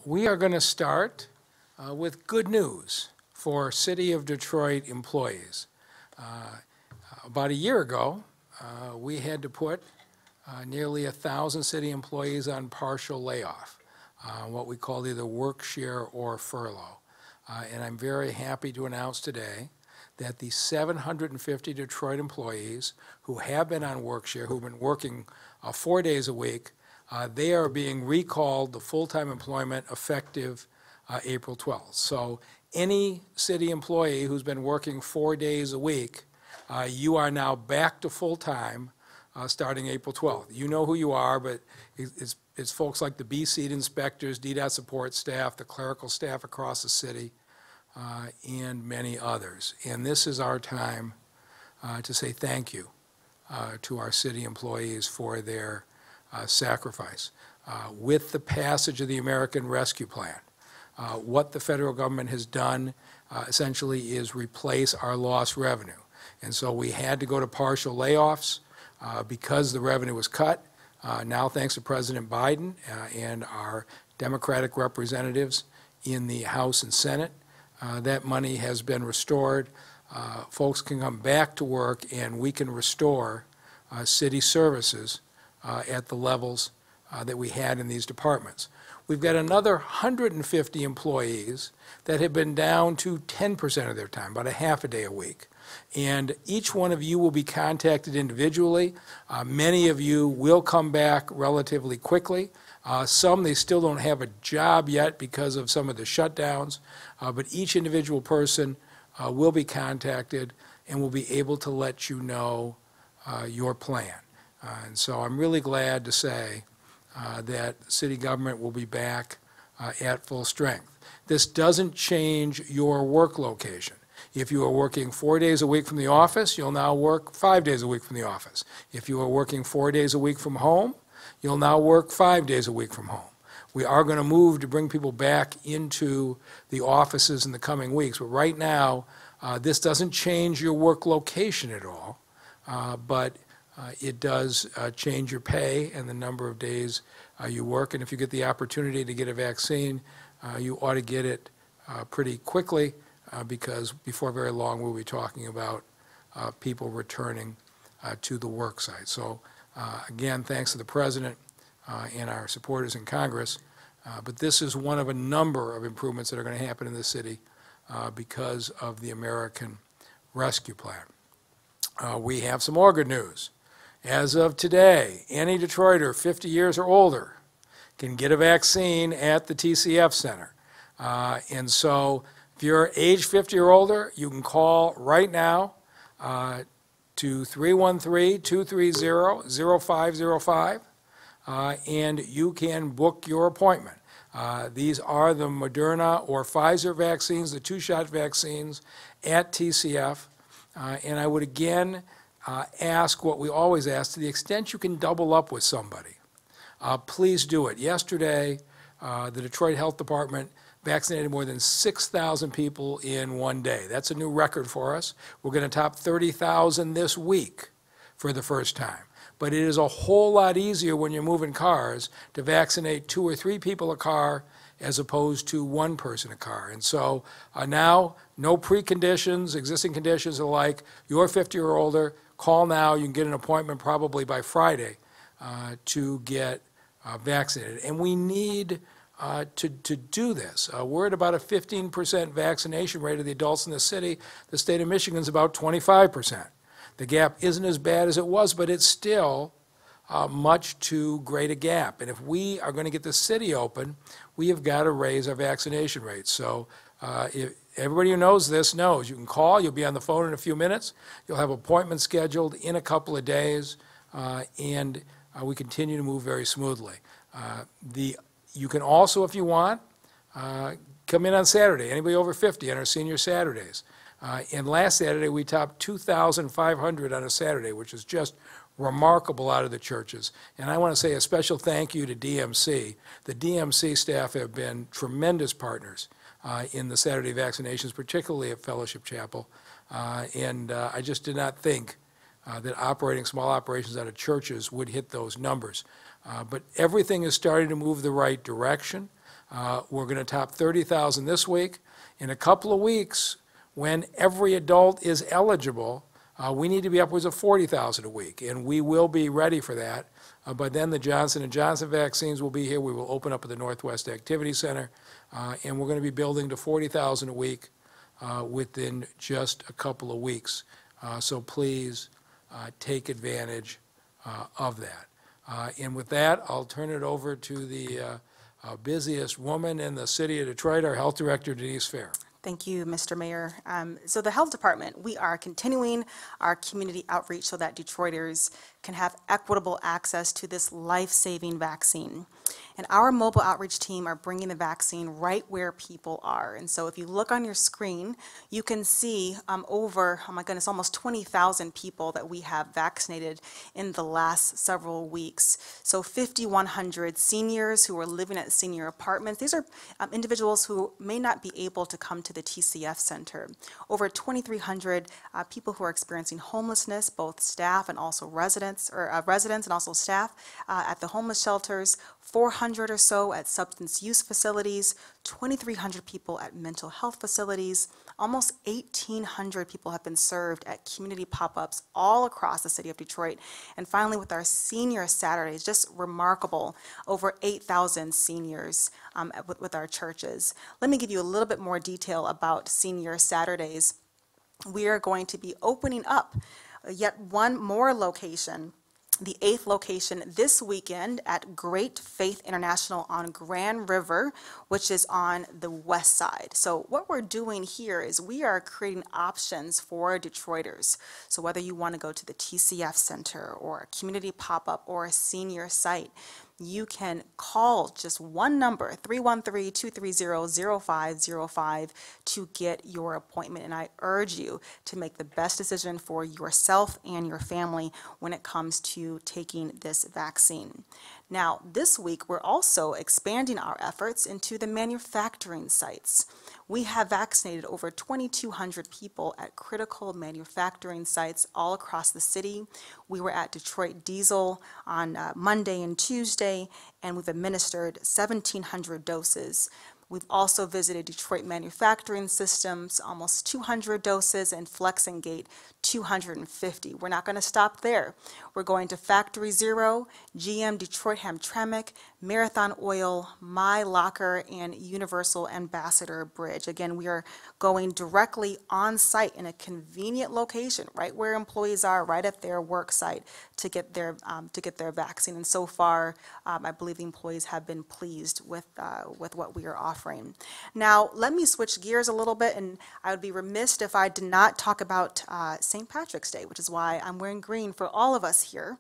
We are going to start with good news for City of Detroit employees. About a year ago, we had to put nearly 1,000 city employees on partial layoff, what we call either work share or furlough. And I'm very happy to announce today that the 750 Detroit employees who have been on work share, who've been working 4 days a week, they are being recalled to full-time employment effective April 12th. So any city employee who's been working 4 days a week, you are now back to full-time starting April 12th. You know who you are, but it's folks like the B-Seat inspectors, DDOT support staff, the clerical staff across the city, and many others. And this is our time to say thank you to our city employees for their sacrifice. With the passage of the American Rescue Plan, what the federal government has done essentially is replace our lost revenue. And so we had to go to partial layoffs because the revenue was cut. Now, thanks to President Biden and our Democratic representatives in the House and Senate, that money has been restored. Folks can come back to work, and we can restore city services at the levels that we had in these departments. We've got another 150 employees that have been down to 10% of their time, about a half a day a week. And each one of you will be contacted individually. Many of you will come back relatively quickly. Some, they still don't have a job yet because of some of the shutdowns, but each individual person will be contacted and will be able to let you know your plan. And so I'm really glad to say that city government will be back at full strength. This doesn't change your work location. If you are working 4 days a week from the office, you'll now work 5 days a week from the office. If you are working 4 days a week from home, you'll now work 5 days a week from home. We are going to move to bring people back into the offices in the coming weeks. But right now, this doesn't change your work location at all, but it does change your pay and the number of days you work. And if you get the opportunity to get a vaccine, you ought to get it pretty quickly because before very long we'll be talking about people returning to the work site. So again, thanks to the President and our supporters in Congress, but this is one of a number of improvements that are going to happen in the city because of the American Rescue Plan. We have some more good news. As of today, any Detroiter 50 years or older can get a vaccine at the TCF Center. And so if you're age 50 or older, you can call right now to 313-230-0505, and you can book your appointment. These are the Moderna or Pfizer vaccines, the two-shot vaccines at TCF. And I would again ask what we always ask, to the extent you can double up with somebody, please do it. Yesterday, the Detroit Health Department vaccinated more than 6,000 people in 1 day. That's a new record for us. We're going to top 30,000 this week for the first time. But it is a whole lot easier when you're moving cars to vaccinate 2 or 3 people a car as opposed to 1 person a car. And so now, no preconditions, existing conditions are like, you're 50 or older, call now. You can get an appointment probably by Friday to get vaccinated. And we need to do this. We're at about a 15% vaccination rate of the adults in the city. The state of Michigan is about 25%. The gap isn't as bad as it was, but it's still much too great a gap. And if we are going to get the city open, we have got to raise our vaccination rates. So if everybody who knows this knows, you can call, you'll be on the phone in a few minutes, you'll have appointments scheduled in a couple of days, and we continue to move very smoothly. You can also, if you want, come in on Saturday. Anybody over 50 on our senior Saturdays. And last Saturday, we topped 2,500 on a Saturday, which is just remarkable out of the churches. And I want to say a special thank you to DMC. The DMC staff have been tremendous partners in the Saturday vaccinations, particularly at Fellowship Chapel. And I just did not think that operating small operations out of churches would hit those numbers. But everything is starting to move the right direction. We're going to top 30,000 this week. In a couple of weeks, when every adult is eligible, we need to be upwards of 40,000 a week, and we will be ready for that. But then the Johnson & Johnson vaccines will be here. We will open up at the Northwest Activity Center, and we're going to be building to 40,000 a week within just a couple of weeks. So please take advantage of that. And with that, I'll turn it over to the busiest woman in the city of Detroit, our Health Director, Denise Fair. Thank you, Mr. Mayor. So the Health Department, we are continuing our community outreach so that Detroiters can have equitable access to this life-saving vaccine. And our mobile outreach team are bringing the vaccine right where people are. And so if you look on your screen, you can see over, oh my goodness, almost 20,000 people that we have vaccinated in the last several weeks. So 5,100 seniors who are living at senior apartments. These are individuals who may not be able to come to the TCF Center. Over 2,300 people who are experiencing homelessness, both staff and also residents and also staff at the homeless shelters, 400 or so at substance use facilities, 2,300 people at mental health facilities, almost 1,800 people have been served at community pop-ups all across the city of Detroit. And finally, with our Senior Saturdays, just remarkable, over 8,000 seniors with our churches. Let me give you a little bit more detail about Senior Saturdays. We are going to be opening up yet one more location, the 8th location this weekend at Great Faith International on Grand River, which is on the west side. So what we're doing here is we are creating options for Detroiters. So whether you want to go to the TCF Center or a community pop-up or a senior site, you can call just one number, 313-230-0505, to get your appointment. And I urge you to make the best decision for yourself and your family when it comes to taking this vaccine. Now, this week, we're also expanding our efforts into the manufacturing sites. We have vaccinated over 2,200 people at critical manufacturing sites all across the city. We were at Detroit Diesel on Monday and Tuesday, and we've administered 1,700 doses. We've also visited Detroit Manufacturing Systems, almost 200 doses, and Flex and Gate, 250. We're not going to stop there. We're going to Factory Zero, GM Detroit Hamtramck, Marathon Oil, My Locker, and Universal Ambassador Bridge. Again, we are going directly on site in a convenient location, right where employees are, right at their work site, to get their vaccine. And so far, I believe the employees have been pleased with what we are offering. Now, let me switch gears a little bit, and I would be remiss if I did not talk about St. Patrick's Day, which is why I'm wearing green for all of us here.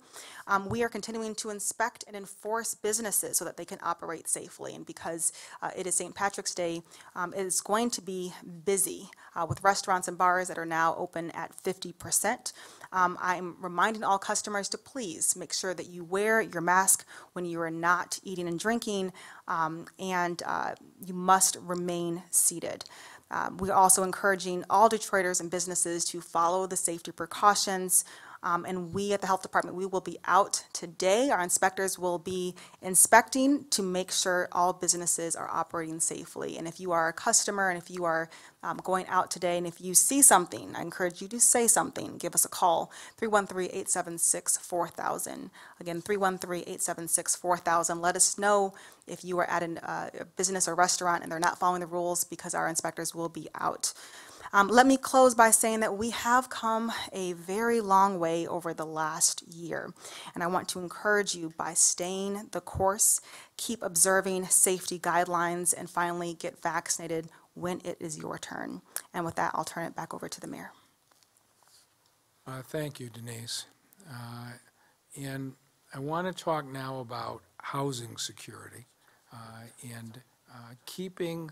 We are continuing to inspect and enforce businesses so that they can operate safely. And because it is St. Patrick's Day, it is going to be busy with restaurants and bars that are now open at 50%. I'm reminding all customers to please make sure that you wear your mask when you are not eating and drinking, and you must remain seated. We're also encouraging all Detroiters and businesses to follow the safety precautions. And we at the Health Department, we will be out today. Our inspectors will be inspecting to make sure all businesses are operating safely. And if you are a customer and if you are going out today and if you see something, I encourage you to say something. Give us a call, 313-876-4000. Again, 313-876-4000. Let us know if you are at a business or restaurant and they're not following the rules, because our inspectors will be out. Let me close by saying that we have come a very long way over the last year, and I want to encourage you by staying the course, keep observing safety guidelines, and finally get vaccinated when it is your turn. And with that, I'll turn it back over to the mayor. Thank you, Denise. And I want to talk now about housing security and keeping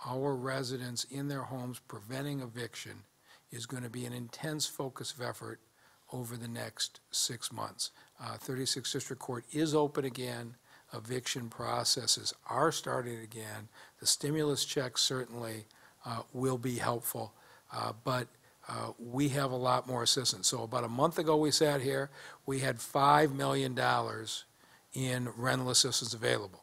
our residents in their homes, preventing eviction, is going to be an intense focus of effort over the next 6 months. 36th District Court is open again. Eviction processes are starting again. The stimulus checks certainly will be helpful, but we have a lot more assistance. So about a month ago we sat here, we had $5 million in rental assistance available.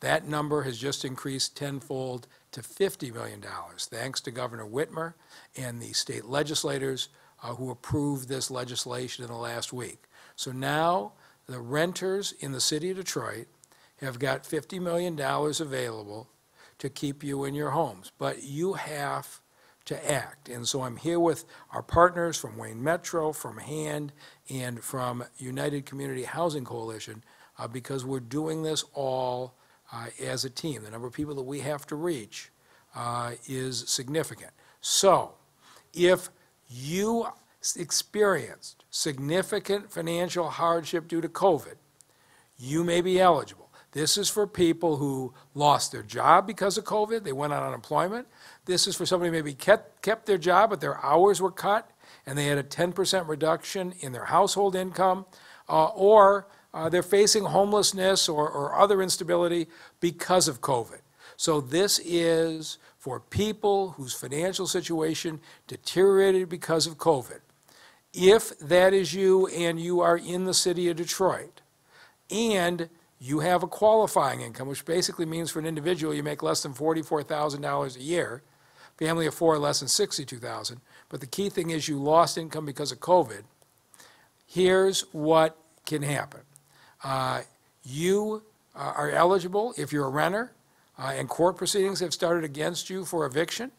That number has just increased tenfold to $50 million, thanks to Governor Whitmer and the state legislators who approved this legislation in the last week. So now the renters in the city of Detroit have got $50 million available to keep you in your homes. But you have to act. And so I'm here with our partners from Wayne Metro, from HAND, and from United Community Housing Coalition because we're doing this all as a team. The number of people that we have to reach is significant. So if you experienced significant financial hardship due to COVID, you may be eligible. This is for people who lost their job because of COVID. They went on unemployment. This is for somebody who maybe kept their job, but their hours were cut, and they had a 10% reduction in their household income, or they're facing homelessness or other instability because of COVID. So this is for people whose financial situation deteriorated because of COVID. If that is you and you are in the city of Detroit, and you have a qualifying income, which basically means for an individual you make less than $44,000 a year, family of four less than $62,000, but the key thing is you lost income because of COVID, here's what can happen. You are eligible if you're a renter and court proceedings have started against you for eviction,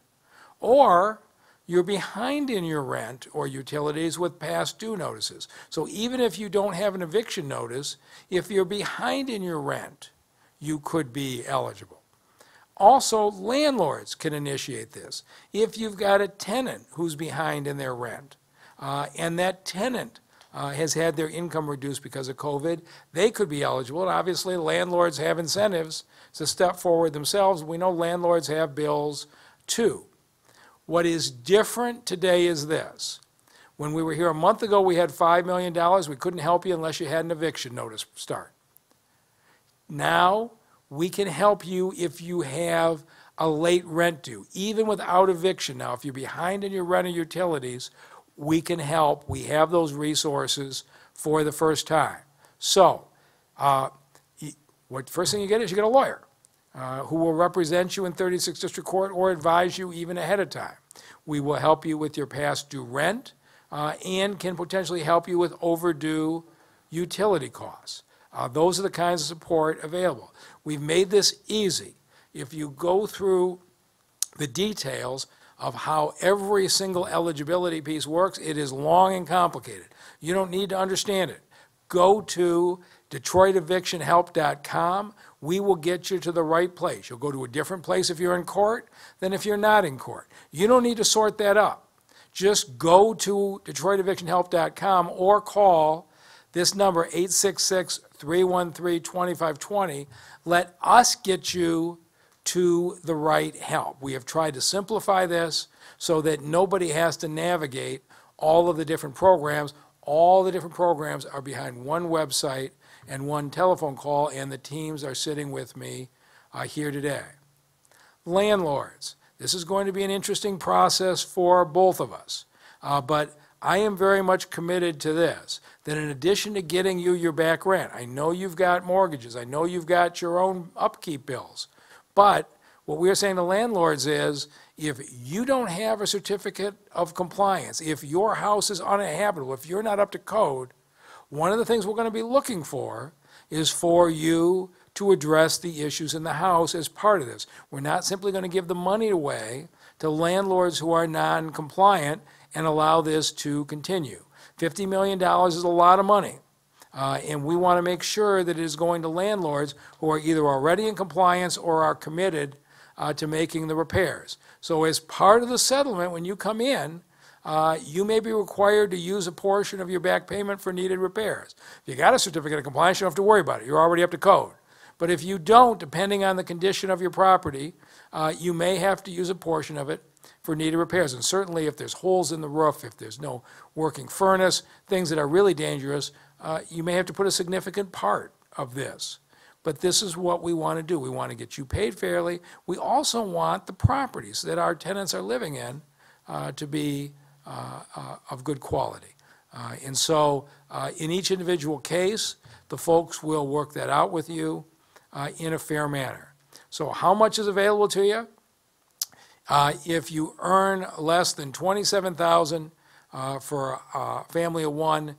or you're behind in your rent or utilities with past due notices. So even if you don't have an eviction notice, if you're behind in your rent, you could be eligible. Also, landlords can initiate this. If you've got a tenant who's behind in their rent, and that tenant has had their income reduced because of COVID, they could be eligible. And obviously, landlords have incentives to step forward themselves. We know landlords have bills too. What is different today is this. When we were here a month ago, we had $5 million. We couldn't help you unless you had an eviction notice start. Now, we can help you if you have a late rent due, even without eviction. Now, if you're behind in your rent or utilities, we can help. We have those resources for the first time. So, first thing you get is you get a lawyer who will represent you in 36th District Court or advise you even ahead of time. We will help you with your past due rent and can potentially help you with overdue utility costs. Those are the kinds of support available. We've made this easy. If you go through the details of how every single eligibility piece works, it is long and complicated. You don't need to understand it. Go to DetroitEvictionHelp.com. We will get you to the right place. You'll go to a different place if you're in court than if you're not in court. You don't need to sort that up. Just go to DetroitEvictionHelp.com or call this number, 866-313-2520. Let us get you to the right help. We have tried to simplify this so that nobody has to navigate all of the different programs. All the different programs are behind one website and one telephone call, and the teams are sitting with me here today. Landlords, this is going to be an interesting process for both of us, but I am very much committed to this, that in addition to getting you your back rent, I know you've got mortgages, I know you've got your own upkeep bills, but what we're saying to landlords is, if you don't have a certificate of compliance, if your house is uninhabitable, if you're not up to code, one of the things we're going to be looking for is for you to address the issues in the house as part of this. We're not simply going to give the money away to landlords who are non-compliant and allow this to continue. $50 million is a lot of money, and we want to make sure that it is going to landlords who are either already in compliance or are committed to making the repairs. So as part of the settlement, when you come in, you may be required to use a portion of your back payment for needed repairs. If you got a certificate of compliance, you don't have to worry about it. You're already up to code. But if you don't, depending on the condition of your property, you may have to use a portion of it for needed repairs. And certainly if there's holes in the roof, if there's no working furnace, things that are really dangerous, you may have to put a significant part of this. But this is what we want to do. We want to get you paid fairly. We also want the properties that our tenants are living in to be of good quality. And so in each individual case, the folks will work that out with you. in a fair manner. So how much is available to you? If you earn less than $27,000 for a family of one,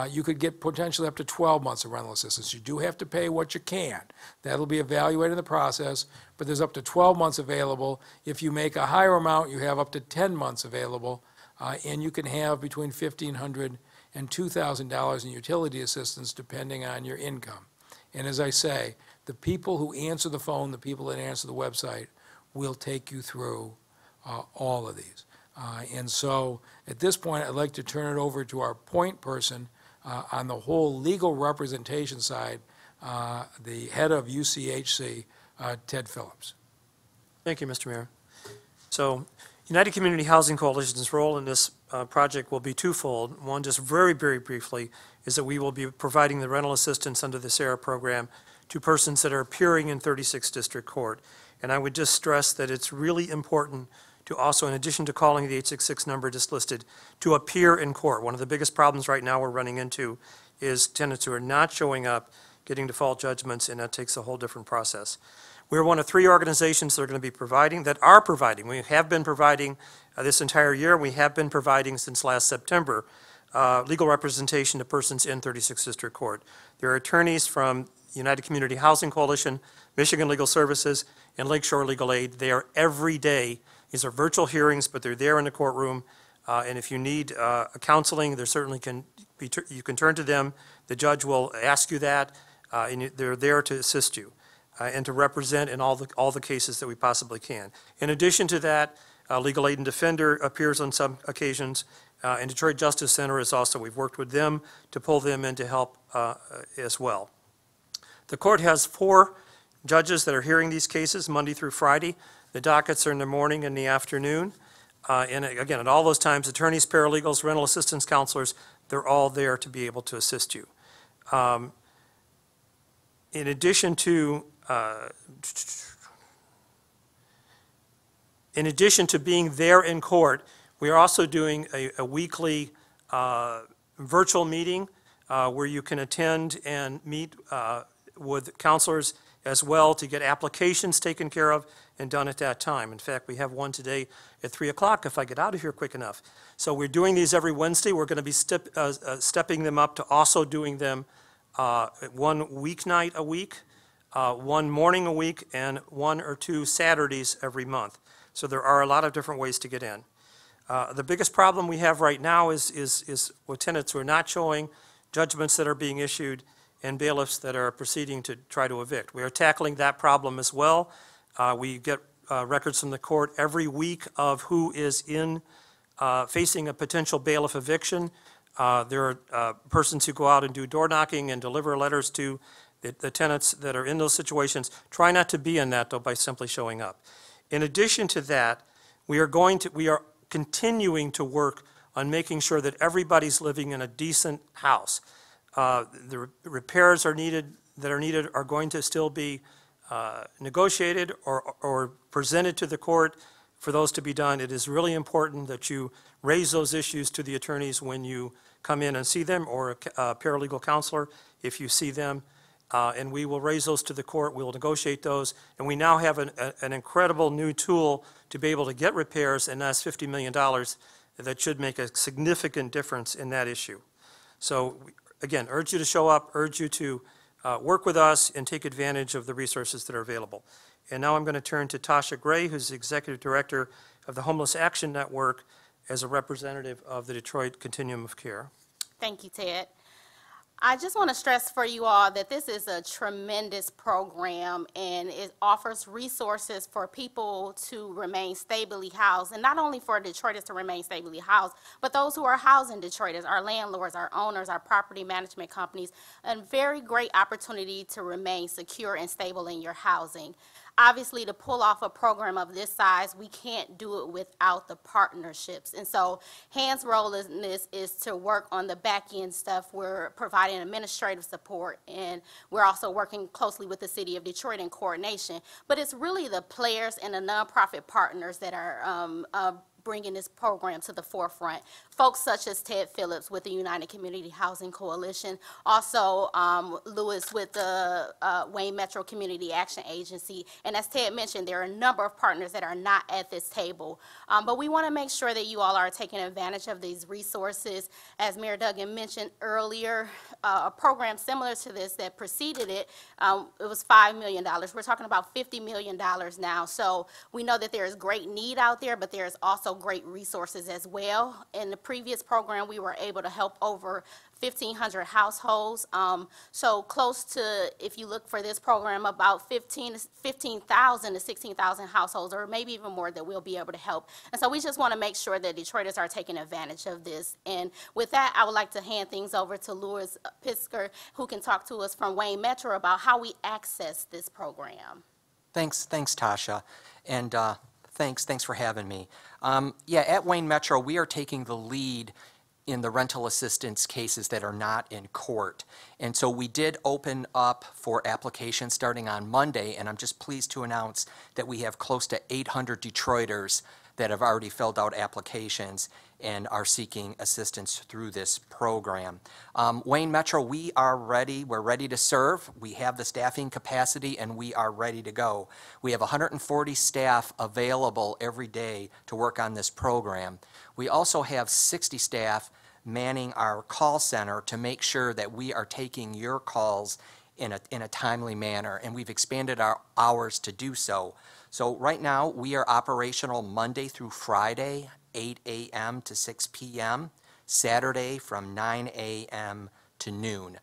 you could get potentially up to 12 months of rental assistance. You do have to pay what you can. That'll be evaluated in the process, but there's up to 12 months available. If you make a higher amount, you have up to 10 months available, and you can have between $1,500 and $2,000 in utility assistance depending on your income. And as I say, the people who answer the phone, the people that answer the website, will take you through all of these. And so at this point, I'd like to turn it over to our point person on the whole legal representation side, the head of UCHC, Ted Phillips. Thank you, Mr. Mayor. So United Community Housing Coalition's role in this project will be twofold. One, just very, very briefly, is that we will be providing the rental assistance under the SARA program to persons that are appearing in 36th District Court. And I would just stress that it's really important to also, in addition to calling the 866 number just listed, to appear in court. One of the biggest problems right now we're running into is tenants who are not showing up, getting default judgments, and that takes a whole different process. We're one of 3 organizations that are going to be providing, that are providing. We have been providing this entire year. We have been providing since last September legal representation to persons in 36th District Court. There are attorneys from United Community Housing Coalition, Michigan Legal Services, and Lakeshore Legal Aid. They are every day. These are virtual hearings, but they're there in the courtroom. And if you need counseling, there certainly can be, you can turn to them. The judge will ask you that, and they're there to assist you and to represent in all the cases that we possibly can. In addition to that, Legal Aid and Defender appears on some occasions, and Detroit Justice Center is also, we've worked with them to pull them in to help as well. The court has 4 judges that are hearing these cases Monday through Friday. The dockets are in the morning and the afternoon. And again, at all those times, attorneys, paralegals, rental assistance counselors, they're all there to be able to assist you. In addition to being there in court, we are also doing a weekly virtual meeting where you can attend and meet with counselors as well to get applications taken care of and done at that time. In fact, we have one today at 3 o'clock if I get out of here quick enough. So we're doing these every Wednesday. We're going to be stepping them up to also doing them 1 weeknight a week, 1 morning a week, and 1 or 2 Saturdays every month. So there are a lot of different ways to get in. The biggest problem we have right now is with tenants who are not showing, judgments that are being issued, and bailiffs that are proceeding to try to evict. We are tackling that problem as well. We get records from the court every week of who is facing a potential bailiff eviction. There are persons who go out and do door knocking and deliver letters to the tenants that are in those situations. Try not to be in that, though, by simply showing up. In addition to that, we are continuing to work on making sure that everybody's living in a decent house. The repairs that are needed are going to still be negotiated or presented to the court for those to be done. It is really important that you raise those issues to the attorneys when you come in and see them, or a paralegal counselor if you see them, and we will raise those to the court. We will negotiate those, and we now have an incredible new tool to be able to get repairs, and that's $50 million that should make a significant difference in that issue. So again, urge you to show up, urge you to work with us and take advantage of the resources that are available. And now I'm going to turn to Tasha Gray, who's the Executive Director of the Homeless Action Network, as a representative of the Detroit Continuum of Care. Thank you, Ted. I just want to stress for you all that this is a tremendous program, and it offers resources for people to remain stably housed, and not only for Detroiters to remain stably housed, but those who are housing Detroiters, our landlords, our owners, our property management companies, a very great opportunity to remain secure and stable in your housing. Obviously, to pull off a program of this size, we can't do it without the partnerships. And so Hans' role in this is to work on the back end stuff. We're providing administrative support, and we're also working closely with the city of Detroit in coordination. But it's really the players and the nonprofit partners that are bringing this program to the forefront. Folks such as Ted Phillips with the United Community Housing Coalition, also Lewis with the Wayne Metro Community Action Agency, and as Ted mentioned, there are a number of partners that are not at this table. But we want to make sure that you all are taking advantage of these resources. As Mayor Duggan mentioned earlier, a program similar to this that preceded it, it was $5 million. We're talking about $50 million now. So we know that there is great need out there, but there is also great resources as well. In the previous program, we were able to help over 1,500 households. So close to, if you look for this program, about 15,000 to 16,000 households, or maybe even more, that we'll be able to help. And so we just want to make sure that Detroiters are taking advantage of this. And with that, I would like to hand things over to Louis Pisker, who can talk to us from Wayne Metro about how we access this program. Thanks, Tasha, and thanks for having me. Yeah, at Wayne Metro, we are taking the lead in the rental assistance cases that are not in court. And so we did open up for applications starting on Monday, and I'm just pleased to announce that we have close to 800 Detroiters that have already filled out applications and are seeking assistance through this program. Wayne Metro, we are ready. We're ready to serve. We have the staffing capacity, and we are ready to go. We have 140 staff available every day to work on this program. We also have 60 staff manning our call center to make sure that we are taking your calls in a timely manner, and we've expanded our hours to do so. So right now, we are operational Monday through Friday, 8 a.m. to 6 p.m., Saturday from 9 a.m. to noon.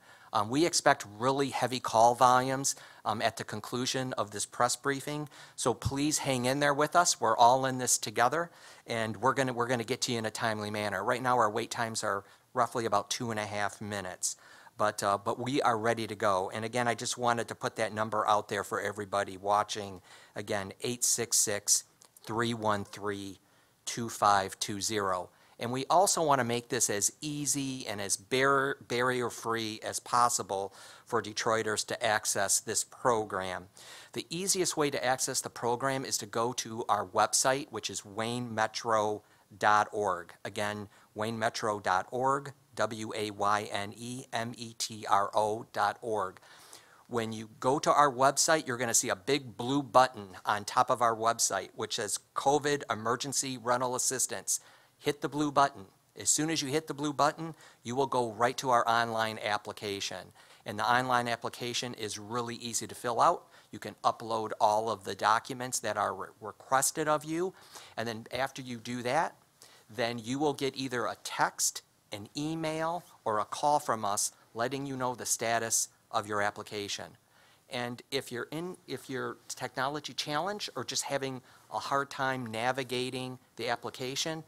We expect really heavy call volumes at the conclusion of this press briefing, so please hang in there with us. We're all in this together, and we're gonna get to you in a timely manner. Right now, our wait times are roughly about 2.5 minutes. But we are ready to go. And again, I just wanted to put that number out there for everybody watching. Again, 866-313-2520. And we also want to make this as easy and as barrier-free as possible for Detroiters to access this program. The easiest way to access the program is to go to our website, which is waynemetro.org. Again, waynemetro.org. waynemetro.org. When you go to our website, you're going to see a big blue button on top of our website, which says COVID Emergency Rental Assistance. Hit the blue button. As soon as you hit the blue button, you will go right to our online application. And the online application is really easy to fill out. You can upload all of the documents that are requested of you. And then after you do that, then you will get either a text, an email, or a call from us letting you know the status of your application. And if you're technology challenged or just having a hard time navigating the application,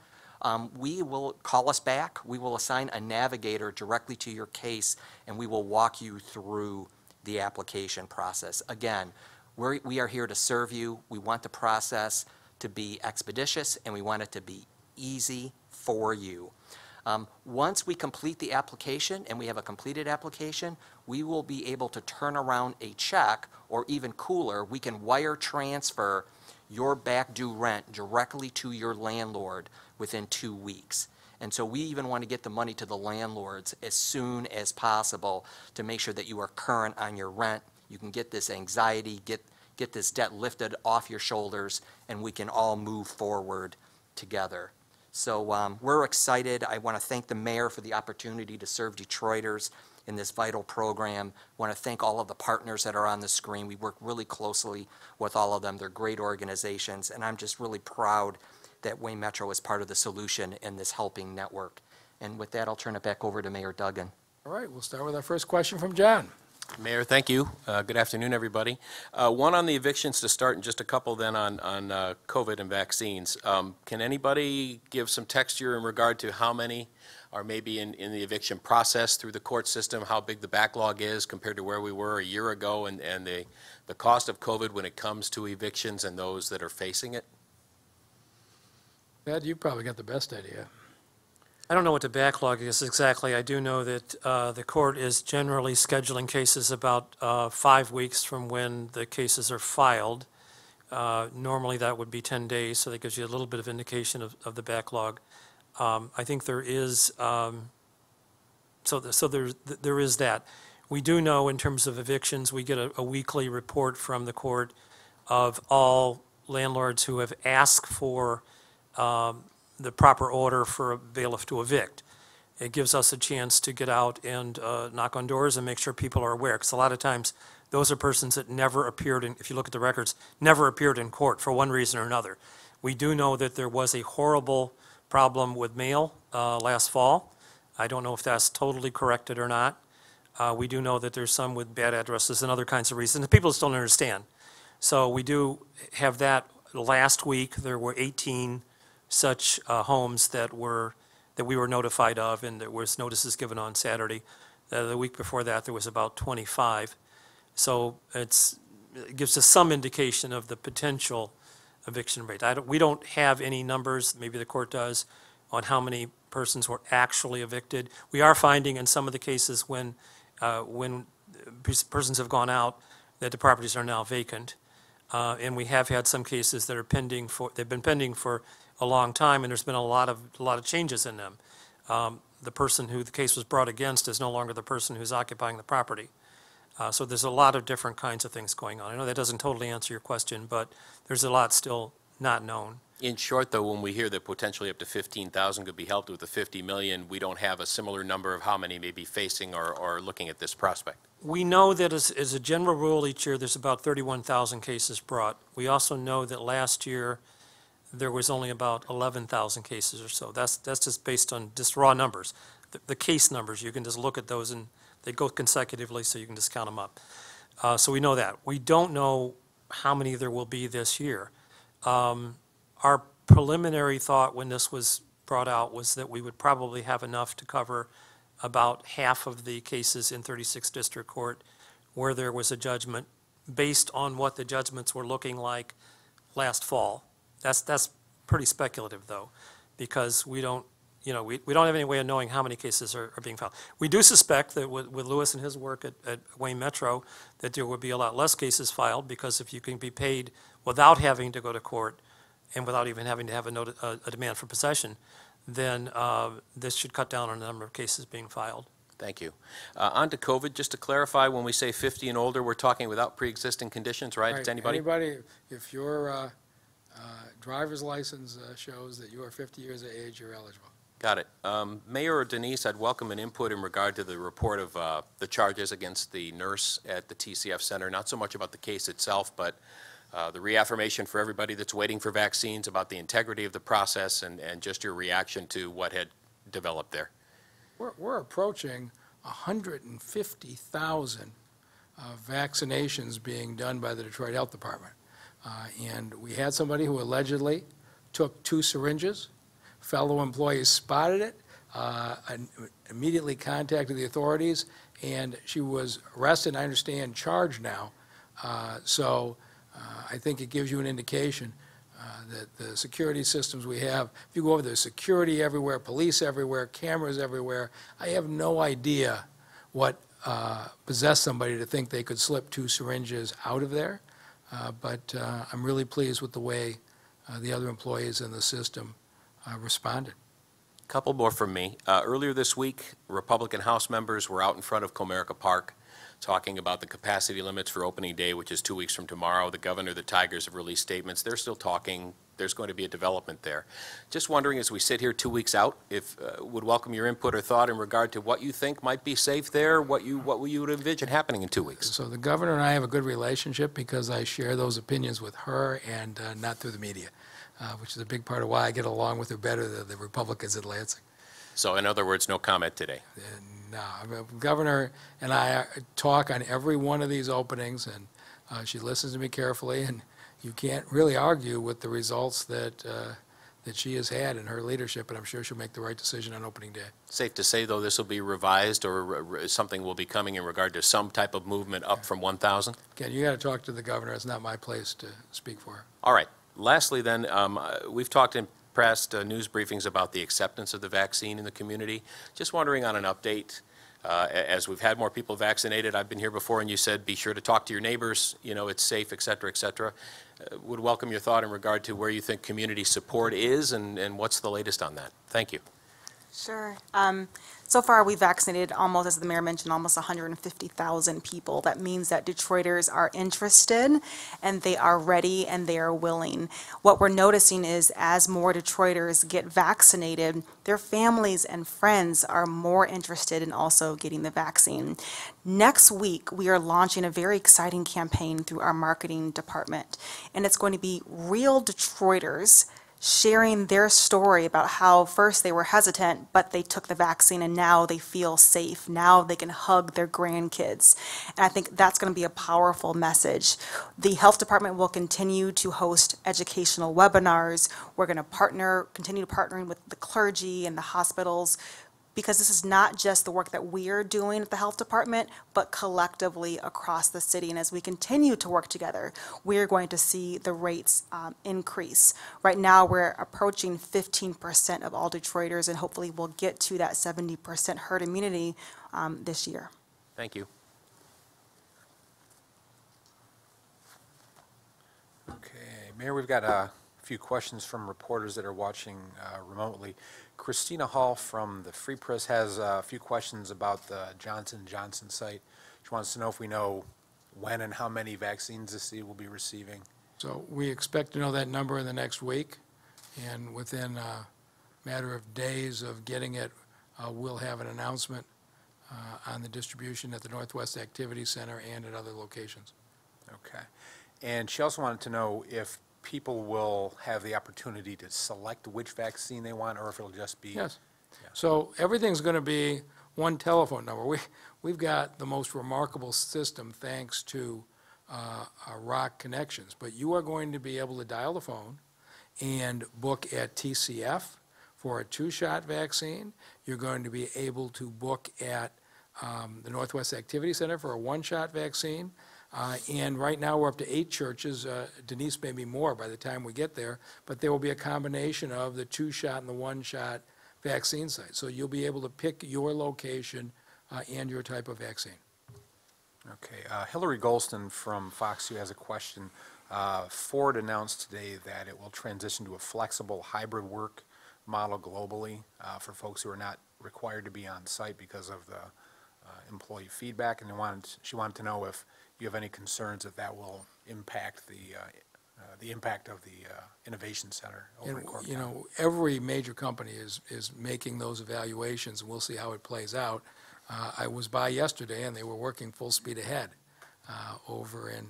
we will call us back. We will assign a navigator directly to your case, and we will walk you through the application process. Again, we are here to serve you. We want the process to be expeditious, and we want it to be easy for you. Once we complete the application and we have a completed application, we will be able to turn around a check, or even cooler, we can wire transfer your back due rent directly to your landlord within 2 weeks. And so we even want to get the money to the landlords as soon as possible to make sure that you are current on your rent. You can get this anxiety, get this debt lifted off your shoulders, and we can all move forward together. So we're excited. I want to thank the mayor for the opportunity to serve Detroiters in this vital program. I want to thank all of the partners that are on the screen. We work really closely with all of them. They're great organizations, and I'm just really proud that Wayne Metro is part of the solution in this helping network. And with that, I'll turn it back over to Mayor Duggan. All right, we'll start with our first question from John. Mayor, thank you. Good afternoon, everybody. One on the evictions to start, and just a couple then on COVID and vaccines. Can anybody give some texture in regard to how many are maybe in the eviction process through the court system, how big the backlog is compared to where we were a year ago, and the cost of COVID when it comes to evictions and those that are facing it? Ed, you probably got the best idea. I don't know what the backlog is exactly. I do know that the court is generally scheduling cases about 5 weeks from when the cases are filed. Normally, that would be 10 days, so that gives you a little bit of indication of the backlog. I think there is, there is that. We do know in terms of evictions, we get a weekly report from the court of all landlords who have asked for the proper order for a bailiff to evict. It gives us a chance to get out and knock on doors and make sure people are aware, because a lot of times those are persons that never appeared in, if you look at the records, never appeared in court for one reason or another. We do know that there was a horrible problem with mail last fall. I don't know if that's totally corrected or not. We do know that there's some with bad addresses and other kinds of reasons that people just don't understand. So we do have that. Last week, there were 18 such homes that we were notified of, and there was notices given on Saturday. The week before that, there was about 25. So it gives us some indication of the potential eviction rate. We don't have any numbers, maybe the court does, on how many persons were actually evicted. We are finding in some of the cases when persons have gone out that the properties are now vacant. And we have had some cases that are pending they've been pending for a long time, and there's been a lot of changes in them. The person who the case was brought against is no longer the person who's occupying the property. So there's a lot of different kinds of things going on. I know that doesn't totally answer your question, but there's a lot still not known. In short, though, when we hear that potentially up to 15,000 could be helped with the 50 million, we don't have a similar number of how many may be facing or looking at this prospect. We know that as a general rule each year, there's about 31,000 cases brought. We also know that last year there was only about 11,000 cases or so. That's just based on just raw numbers. The case numbers, you can just look at those and they go consecutively, so you can just count them up. So we know that. We don't know how many there will be this year. Our preliminary thought when this was brought out was that we would probably have enough to cover about half of the cases in 36th District Court where there was a judgment based on what the judgments were looking like last fall. That's pretty speculative, though, because we don't have any way of knowing how many cases are being filed. We do suspect that with Lewis and his work at Wayne Metro, that there would be a lot less cases filed, because if you can be paid without having to go to court and without even having to have a demand for possession, then this should cut down on the number of cases being filed. Thank you. On to COVID, just to clarify, when we say 50 and older, we're talking without pre-existing conditions, right? It's anybody? Anybody, if your driver's license shows that you are 50 years of age, you're eligible. Got it. Mayor or Denise, I'd welcome an input in regard to the report of the charges against the nurse at the TCF Center, not so much about the case itself, but the reaffirmation for everybody that's waiting for vaccines about the integrity of the process and just your reaction to what had developed there. We're approaching 150,000 vaccinations being done by the Detroit Health Department. And we had somebody who allegedly took 2 syringes. Fellow employees spotted it, and immediately contacted the authorities, and she was arrested, I understand, charged now. So I think it gives you an indication that the security systems we have, if you go over, there's security everywhere, police everywhere, cameras everywhere. I have no idea what possessed somebody to think they could slip 2 syringes out of there, but I'm really pleased with the way the other employees in the system responded. A couple more from me. Earlier this week, Republican House members were out in front of Comerica Park talking about the capacity limits for opening day, which is 2 weeks from tomorrow. The governor, the Tigers have released statements. They're still talking. There's going to be a development there. Just wondering, as we sit here 2 weeks out, if would welcome your input or thought in regard to what you think might be safe there, what you would envision happening in 2 weeks. So the governor and I have a good relationship because I share those opinions with her and not through the media, which is a big part of why I get along with her better than the Republicans in Lansing. So in other words, no comment today. No, the governor and I talk on every one of these openings, and she listens to me carefully, and you can't really argue with the results that she has had in her leadership, and I'm sure she'll make the right decision on opening day. Safe to say, though, this will be revised, or something will be coming in regard to some type of movement up from 1,000? Again, you got to talk to the governor. It's not my place to speak for her. All right. Lastly, then, we've talked in past news briefings about the acceptance of the vaccine in the community. Just wondering on an update, As we've had more people vaccinated, I've been here before, and you said, be sure to talk to your neighbors, it's safe, et cetera, et cetera. Would welcome your thought in regard to where you think community support is and what's the latest on that. Thank you. Sure. So far, we vaccinated almost, as the mayor mentioned, almost 150,000 people. That means that Detroiters are interested, and they are ready, and they are willing. What we're noticing is as more Detroiters get vaccinated, their families and friends are more interested in also getting the vaccine. Next week, we are launching a very exciting campaign through our marketing department, and it's going to be real Detroiters sharing their story about how first they were hesitant, but they took the vaccine and now they feel safe. Now they can hug their grandkids. And I think that's going to be a powerful message. The health department will continue to host educational webinars. We're going to continue partnering with the clergy and the hospitals, because this is not just the work that we're doing at the health department, but collectively across the city. And as we continue to work together, we're going to see the rates increase. Right now, we're approaching 15% of all Detroiters, and hopefully we'll get to that 70% herd immunity this year. Thank you. Okay, Mayor, we've got a few questions from reporters that are watching remotely. Christina Hall from the Free Press has a few questions about the Johnson & Johnson site. She wants to know if we know when and how many vaccines the city will be receiving. So we expect to know that number in the next week, and within a matter of days of getting it, we'll have an announcement on the distribution at the Northwest Activity Center and at other locations. Okay. And she also wanted to know if people will have the opportunity to select which vaccine they want, or if it'll just be... Yes. Yeah. So everything's going to be one telephone number. We've got the most remarkable system thanks to our ROC connections, but you are going to be able to dial the phone and book at TCF for a 2-shot vaccine. You're going to be able to book at the Northwest Activity Center for a 1-shot vaccine. And right now, we're up to 8 churches. Denise, may be more by the time we get there, but there will be a combination of the 2-shot and the 1-shot vaccine site. So you'll be able to pick your location and your type of vaccine. Okay. Hillary Golston from Fox 2 has a question. Ford announced today that it will transition to a flexible hybrid work model globally for folks who are not required to be on site because of the employee feedback, and she wanted to know if you have any concerns that will impact the impact of the Innovation Center over in Corktown. You know, every major company is making those evaluations, and we'll see how it plays out. I was by yesterday, and they were working full speed ahead over in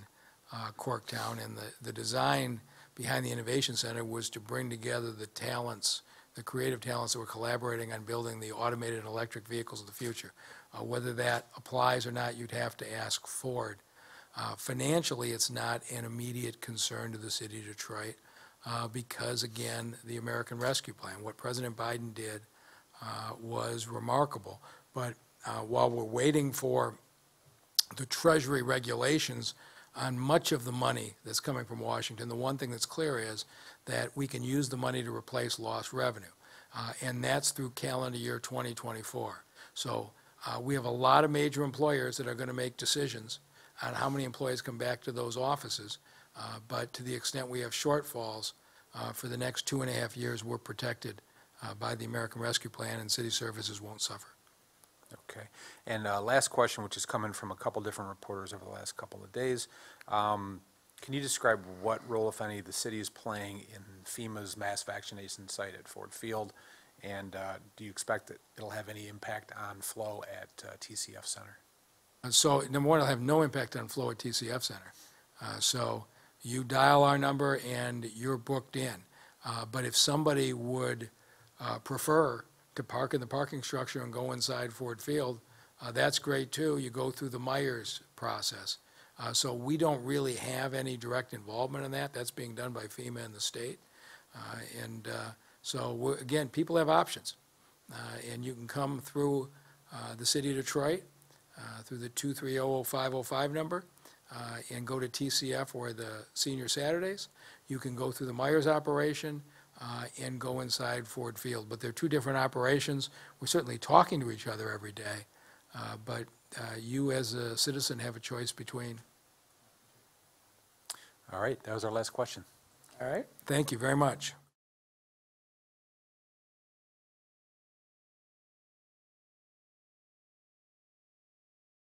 Corktown, and the design behind the Innovation Center was to bring together the talents, the creative talents that were collaborating on building the automated electric vehicles of the future. Whether that applies or not, you'd have to ask Ford. Financially, it's not an immediate concern to the city of Detroit because, again, the American Rescue Plan, what President Biden did was remarkable. But while we're waiting for the Treasury regulations on much of the money that's coming from Washington, the one thing that's clear is that we can use the money to replace lost revenue, and that's through calendar year 2024. So we have a lot of major employers that are going to make decisions on how many employees come back to those offices, but to the extent we have shortfalls for the next 2.5 years, we're protected by the American Rescue Plan, and city services won't suffer. Okay. And last question, which is coming from a couple different reporters over the last couple of days. Can you describe what role, if any, the city is playing in FEMA's mass vaccination site at Ford Field? And do you expect that it'll have any impact on flow at TCF Center? So, number one, it'll have no impact on flow at TCF Center. So you dial our number and you're booked in. But if somebody would prefer to park in the parking structure and go inside Ford Field, that's great too. You go through the Myers process. So we don't really have any direct involvement in that. That's being done by FEMA and the state. So again, people have options. And you can come through the city of Detroit, through the 230-0505 number, and go to TCF or the Senior Saturdays. You can go through the Myers operation and go inside Ford Field. But they're two different operations. We're certainly talking to each other every day. But you, as a citizen, have a choice between. All right, that was our last question. All right. Thank you very much.